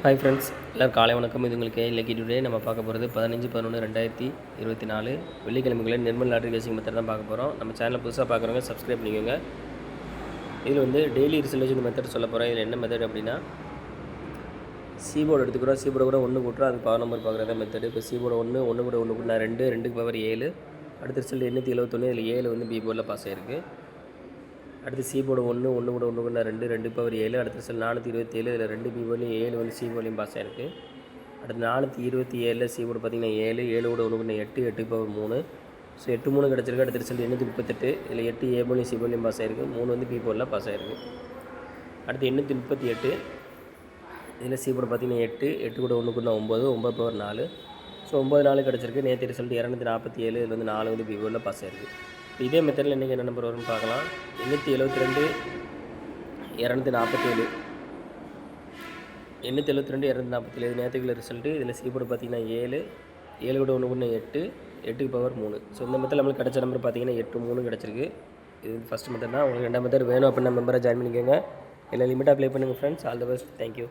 Hi friends, எல்லோரும் காலை வணக்கம். இது உங்களுக்கு லக்கி டுடே. நம்ம பார்க்க போகிறது 15/11/2024 வெள்ளிக்கிழமைகளில் நிர்மல் லாட்ரி கேசிங் மெத்தட் தான் பார்க்க போகிறோம். நம்ம சேனலை புதுசாக பார்க்குறவங்க சப்ஸ்கிரைப் பண்ணிக்கோங்க. இதில் வந்து டெய்லி ரிசல்யூஷன் மெத்தட் சொல்ல போகிறேன். இதில் என்ன மெத்தட் அப்படின்னா, சீபோர்டு எடுத்துக்கிறோம். சீபோர்டு கூட 1 கூட்டுறோம். அது பவர் நம்பர் பார்க்குறதா மெத்தடு. இப்போ சீபோர்டு 1 கூட 1 கூட்டினா 2, 2க்கு பவர் 7. அடுத்த ரிசல்ட் 871. இதில் 7 வந்து பி போர்டில் பாஸ் ஆகிருக்கு. அடுத்து சி போர்டு 1 கூட 1 கூட 2 பவர் 7. அடுத்த ரிசல்ட் 427. இதில் 2 பி போர்ட்லையும் 7 வந்து சி போர்ட்லையும் பாஸ் ஆகிருக்கு. அடுத்து 427 சி போர்டு பார்த்திங்கன்னா 7 கூட 1 கூட 8 பவர் 3. ஸோ 8 3 கிடச்சிருக்கு. அடுத்த ரிசல்ட் 838. இதில் 8 ஏ போர்ட்லையும் சி போர்ட்லையும் பாஸ் ஆகிருக்கு. 3 வந்து பி போர்டில் பாஸ் ஆகிருக்கு. அடுத்து 838. இதில் சி போர்டு பார்த்திங்கன்னா 8 கூட 1 கூட 9 பவர் 4. ஸோ 9 4 கிடச்சிருக்கு. நேற்று ரிசல்ட் 247. இதில் வந்து 4 வந்து பி போர்டில் பாஸ் ஆகிருக்கு. இதே மெத்தடில் இன்றைக்கி என்ன நம்பர் வரும்னு பார்க்கலாம். 872 247. 872 247 இது நேற்றுக்குள்ள ரிசல்ட்டு. இதில் சி போர்டு பார்த்திங்கன்னா 7 கூட 1 கூட 8 பவர் 3. ஸோ இந்த மெத்தட் நம்மளுக்கு கிடச்ச நம்பர் பார்த்திங்கன்னா 8 3 கிடச்சிருக்கு. இது ஃபஸ்ட் மெத்தட் தான். உங்களுக்கு 2 மெத்தட் வேணும் அப்படின்னா மெம்பரை ஜாயின் பண்ணிக்கோங்க. இல்லை லிமிட்டாக ப்ளே பண்ணுங்கள் friends. All the best. Thank you.